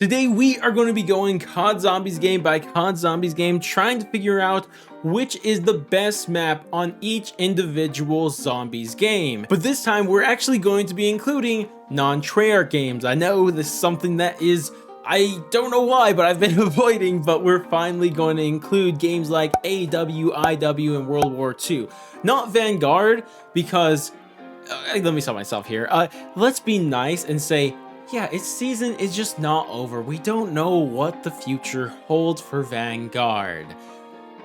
Today we are going to be going COD Zombies game by COD Zombies game, trying to figure out which is the best map on each individual Zombies game. But this time we're actually going to be including non-Treyarch games. I know this is something that is, I don't know why, but I've been avoiding, but we're finally going to include games like AW, IW, and World War II. Not Vanguard, because, let me stop myself here. Let's be nice and say, yeah, its season is just not over. We don't know what the future holds for Vanguard.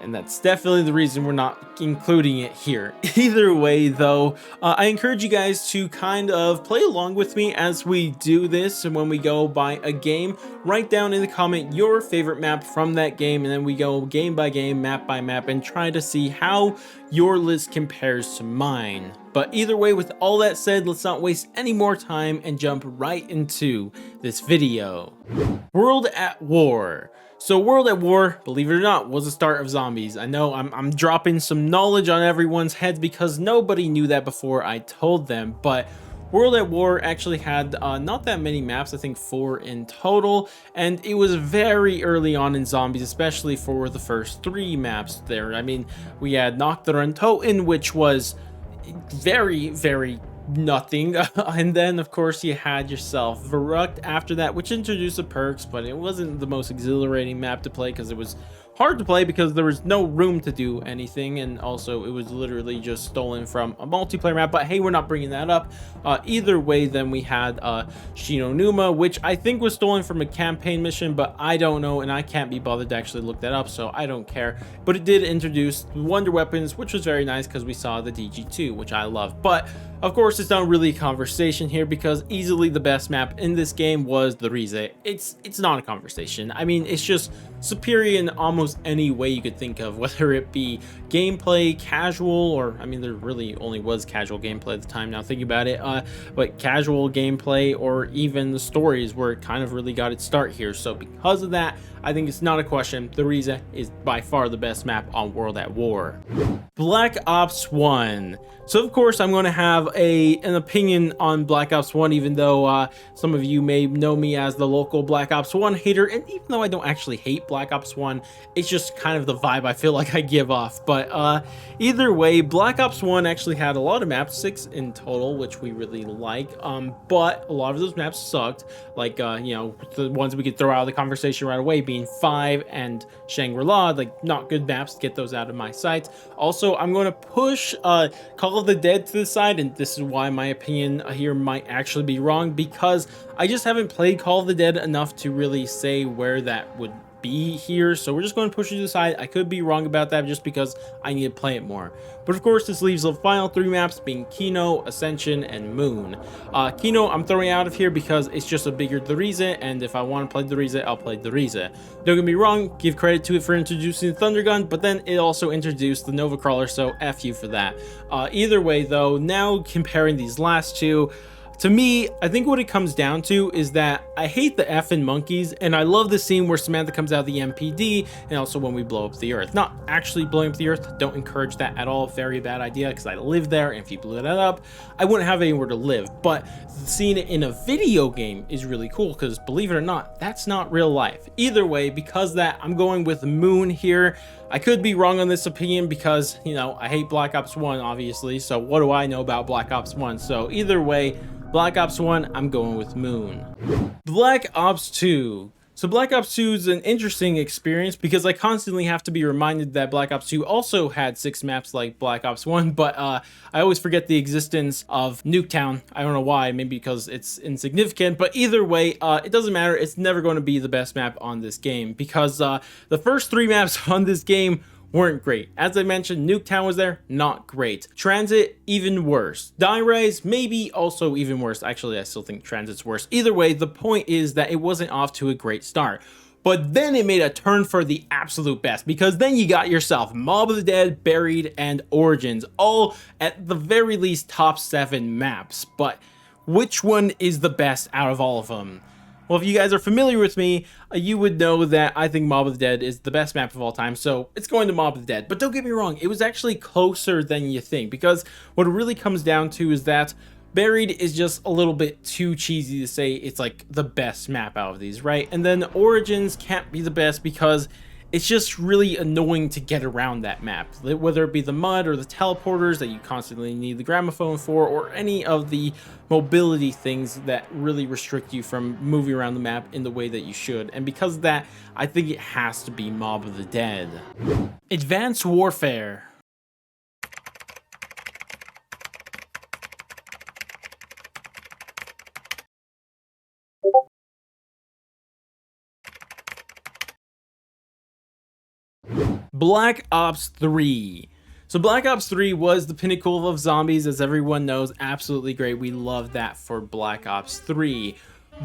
And that's definitely the reason we're not including it here. Either way, though, I encourage you guys to kind of play along with me as we do this. And when we go by a game, write down in the comment your favorite map from that game. And then we go game by game, map by map, and try to see how your list compares to mine. But either way, with all that said, let's not waste any more time and jump right into this video. World at War. So World at War, believe it or not, was the start of zombies. I know I'm dropping some knowledge on everyone's heads because nobody knew that before I told them, but World at War actually had not that many maps, I think 4 in total, and it was very early on in zombies, especially for the first 3 maps there. I mean, we had Nocturne Toten, which was very nothing, and then of course you had yourself Verrucht after that, which introduced the perks, but it wasn't the most exhilarating map to play because it was hard to play because there was no room to do anything, and also it was literally just stolen from a multiplayer map. But hey, we're not bringing that up. Either way, then we had Shinonuma, which I think was stolen from a campaign mission, but I don't know, and I can't be bothered to actually look that up, so I don't care. But it did introduce wonder weapons, which was very nice because we saw the DG2, which I love. But of course, it's not really a conversation here because easily the best map in this game was the Rize. It's not a conversation. I mean, it's just superior in almost any way you could think of, whether it be gameplay, casual, or I mean, there really only was casual gameplay at the time now thinking about it, but casual gameplay or even the stories where it kind of really got its start here. So because of that, I think it's not a question. The Rize is by far the best map on World at War. Black Ops 1. So of course I'm going to have an opinion on Black Ops 1, even though some of you may know me as the local Black Ops 1 hater, and even though I don't actually hate Black Ops 1, it's just kind of the vibe I feel like I give off. But either way, Black Ops 1 actually had a lot of maps, 6 in total, which we really like, but a lot of those maps sucked, like you know, the ones we could throw out of the conversation right away being 5 and Shangri-La, like not good maps. Get those out of my sight. Also, I'm going to push Call of the Dead to the side, and this is why my opinion here might actually be wrong, because I just haven't played Call of the Dead enough to really say where that would be here. So we're just going to push it to the side. I could be wrong about that just because I need to play it more. But of course, this leaves the final 3 maps being Kino, Ascension, and Moon. Kino I'm throwing out of here because it's just a bigger the Rize, and if I want to play the Rize, I'll play the Rize. Don't get me wrong, give credit to it for introducing the Thunder Gun, but then it also introduced the Nova Crawler, so F you for that. Either way though, now comparing these last 2, to me, I think what it comes down to is that I hate the effing monkeys, and I love the scene where Samantha comes out of the MPD, and also when we blow up the Earth. Not actually blowing up the Earth, don't encourage that at all, very bad idea, because I live there, and if you blew that up, I wouldn't have anywhere to live. But seeing it in a video game is really cool, because believe it or not, that's not real life. Either way, because of that, I'm going with Moon here. I could be wrong on this opinion because, you know, I hate Black Ops 1, obviously, so what do I know about Black Ops 1? So either way, Black Ops 1, I'm going with Moon. Black Ops 2. So Black Ops 2 is an interesting experience because I constantly have to be reminded that Black Ops 2 also had 6 maps like Black Ops 1, but I always forget the existence of Nuketown. I don't know why, maybe because it's insignificant, but either way, it doesn't matter. It's never going to be the best map on this game because the first 3 maps on this game weren't great. As I mentioned, Nuketown was there, not great. Transit, even worse. Die-Rise, maybe also even worse. Actually, I still think Transit's worse. Either way, the point is that it wasn't off to a great start. But then it made a turn for the absolute best, because then you got yourself Mob of the Dead, Buried, and Origins, all at the very least top 7 maps. But which one is the best out of all of them? Well, if you guys are familiar with me, you would know that I think Mob of the Dead is the best map of all time, so it's going to Mob of the Dead. But don't get me wrong, it was actually closer than you think, because what it really comes down to is that Buried is just a little bit too cheesy to say it's like the best map out of these, right? And then Origins can't be the best because it's just really annoying to get around that map, whether it be the mud or the teleporters that you constantly need the gramophone for, or any of the mobility things that really restrict you from moving around the map in the way that you should. And because of that, I think it has to be Mob of the Dead. Advanced Warfare. Black Ops 3. So Black Ops 3 was the pinnacle of zombies, as everyone knows. Absolutely great. We love that for Black Ops 3.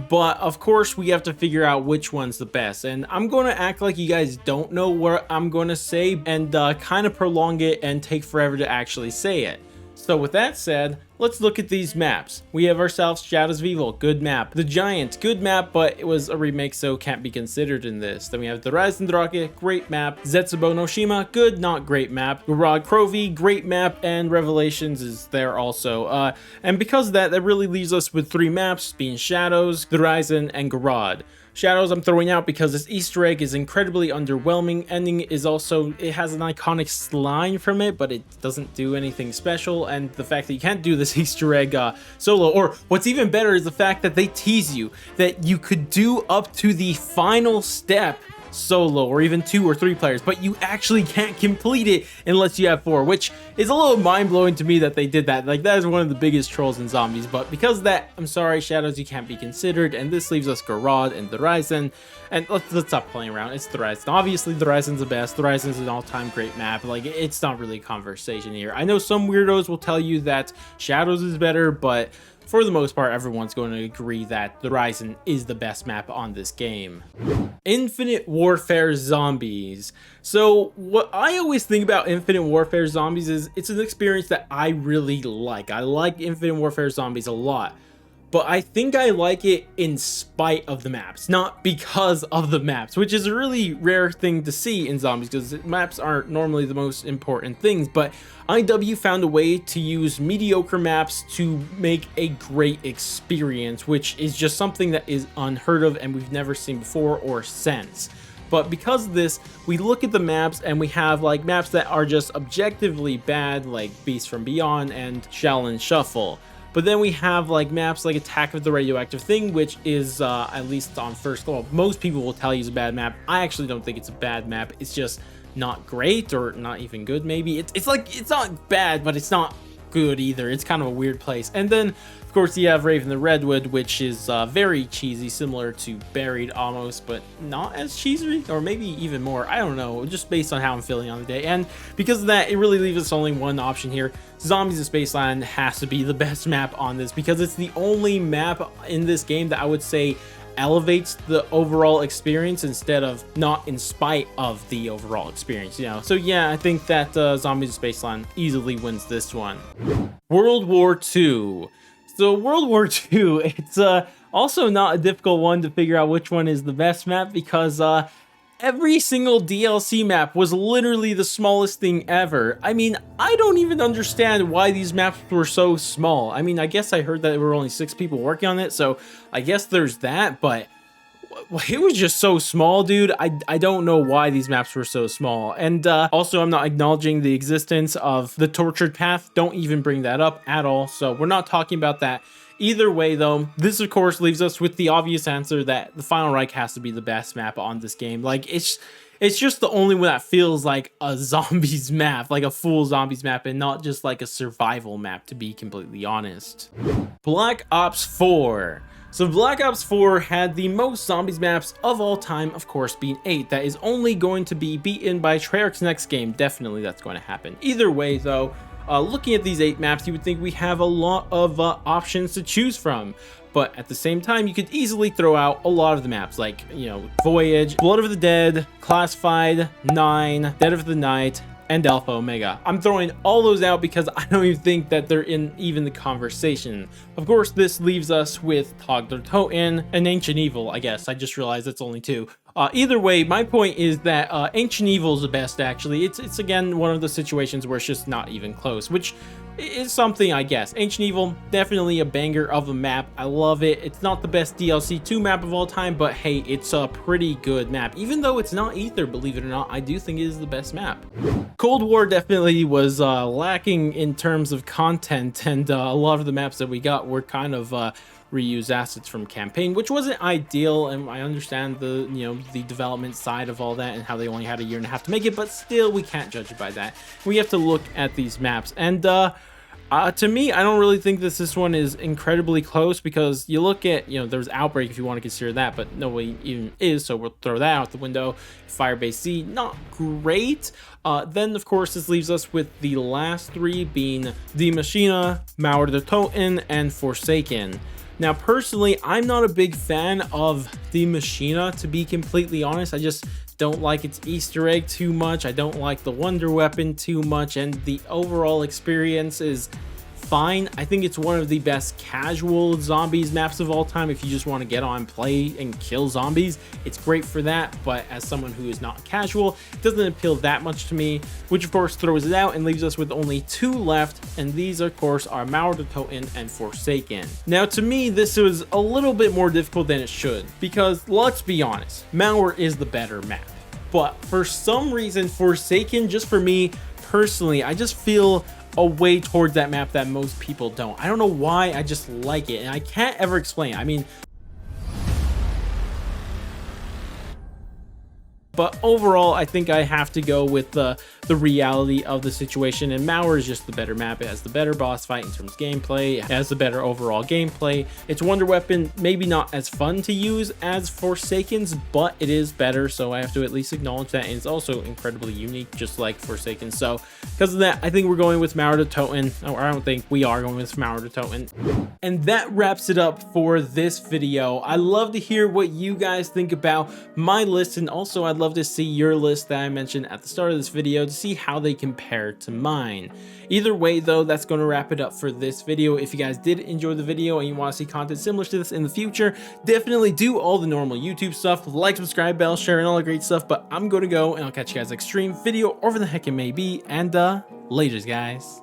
But of course, we have to figure out which one's the best. And I'm going to act like you guys don't know what I'm going to say and kind of prolong it and take forever to actually say it. So with that said, let's look at these maps. We have ourselves Shadows of Evil, good map. The Giant, good map, but it was a remake, so can't be considered in this. Then we have the Rise and Drake, great map. Zetsubo no Shima, good, not great map. Garage Crovy, great map, and Revelations is there also. And because of that, that really leaves us with 3 maps, being Shadows, the Horizon, and Garage. Shadows I'm throwing out because this Easter egg is incredibly underwhelming. Ending is also, it has an iconic line from it, but it doesn't do anything special. And the fact that you can't do this Easter egg solo, or what's even better is the fact that they tease you that you could do up to the final step solo, or even 2 or 3 players, but you actually can't complete it unless you have 4, which is a little mind-blowing to me that they did that. Like, that is one of the biggest trolls in zombies. But because of that, I'm sorry, Shadows, you can't be considered, and this leaves us Garad and the Horizon. And let's stop playing around. It's the Horizon. Obviously the Horizon's the best. The Horizon's an all-time great map. Like, it's not really a conversation here. I know some weirdos will tell you that Shadows is better, but for the most part, everyone's going to agree that the Horizon is the best map on this game. Infinite Warfare Zombies. So what I always think about Infinite Warfare Zombies is it's an experience that I really like. I like Infinite Warfare Zombies a lot. But I think I like it in spite of the maps, not because of the maps, which is a really rare thing to see in zombies because maps aren't normally the most important things. But IW found a way to use mediocre maps to make a great experience, which is just something that is unheard of and we've never seen before or since. But because of this, we look at the maps and we have like maps that are just objectively bad, like Beast from Beyond and Shaolin Shuffle. But then we have like maps like Attack of the Radioactive Thing, which is at least on first glance, most people will tell you is a bad map. I actually don't think it's a bad map. It's just not great, or not even good maybe. It's like, it's not bad, but it's not good either. It's kind of a weird place. And then of course you have Raven the Redwood, which is very cheesy, similar to Buried almost, but not as cheesy, or maybe even more. I don't know, just based on how I'm feeling on the day. And because of that, it really leaves us only one option here. Zombies in Spaceland has to be the best map on this because it's the only map in this game that I would say elevates the overall experience instead of not in spite of the overall experience, you know. So yeah, I think that Zombies in Spaceland easily wins this one. World War II. So World War II, it's also not a difficult one to figure out which one is the best map because every single DLC map was literally the smallest thing ever. I mean, I don't even understand why these maps were so small. I mean, I guess I heard that there were only 6 people working on it, so I guess there's that, but it was just so small, dude. I don't know why these maps were so small. And also, I'm not acknowledging the existence of the Tortured Path. Don't even bring that up at all, so we're not talking about that. Either way, though, this of course leaves us with the obvious answer that the Final Reich has to be the best map on this game. Like, it's just the only one that feels like a zombies map, like a full zombies map, and not just like a survival map, to be completely honest. Black Ops 4. So Black Ops 4 had the most zombies maps of all time, of course, being 8. That is only going to be beaten by Treyarch's next game. Definitely that's going to happen. Either way, though, looking at these 8 maps, you would think we have a lot of options to choose from. But at the same time, you could easily throw out a lot of the maps, like, you know, Voyage, Blood of the Dead, Classified, 9, Dead of the Night, and Alpha Omega. I'm throwing all those out because I don't even think that they're in even the conversation. Of course, this leaves us with Tag der Toten and Ancient Evil, I guess. I just realized it's only 2. Either way, my point is that Ancient Evil is the best, actually. It's again one of the situations where it's just not even close, which It's something, I guess. Ancient Evil, definitely a banger of a map. I love it. It's not the best DLC 2 map of all time, but hey, it's a pretty good map. Even though it's not Ether, believe it or not, I do think it is the best map. Cold War definitely was lacking in terms of content, and a lot of the maps that we got were kind of reuse assets from campaign, which wasn't ideal, and I understand the the development side of all that and how they only had a year and a half to make it, but still we can't judge it by that. We have to look at these maps, and to me, I don't really think this one is incredibly close, because you look at, there's Outbreak if you want to consider that, but nobody even is, so we'll throw that out the window. Firebase C, not great. Then of course this leaves us with the last three being Die Maschine, Mauer der Toten, and Forsaken. Now, personally, I'm not a big fan of Die Maschine, to be completely honest. I just don't like its Easter egg too much. I don't like the wonder weapon too much, and the overall experience is fine. I think it's one of the best casual zombies maps of all time. If you just want to get on, play, and kill zombies, it's great for that. But as someone who is not casual, it doesn't appeal that much to me, which of course throws it out and leaves us with only two left. And these, of course, are Mauer der Toten and Forsaken. Now, to me, this was a little bit more difficult than it should, because let's be honest, Mauer is the better map. But for some reason, Forsaken, just for me personally, I just feel a way towards that map that most people don't. I don't know why, I just like it, and I can't ever explain. I mean, but overall, I think I have to go with the reality of the situation, and Mauer is just the better map. It has the better boss fight in terms of gameplay. It has the better overall gameplay. Its wonder weapon, maybe not as fun to use as Forsaken's, but it is better, so I have to at least acknowledge that, and it's also incredibly unique, just like Forsaken. So because of that, I think we're going with Mauer der Toten, or I don't think we are going with Mauer der Toten. And that wraps it up for this video. I love to hear what you guys think about my list, and also I'd love to see your list that I mentioned at the start of this video to see how they compare to mine. Either way though, that's going to wrap it up for this video. If you guys did enjoy the video and you want to see content similar to this in the future, definitely do all the normal YouTube stuff, like, subscribe, bell, share, and all the great stuff. But I'm going to go, and I'll catch you guys next stream, video, or whatever the heck it may be, and laters guys.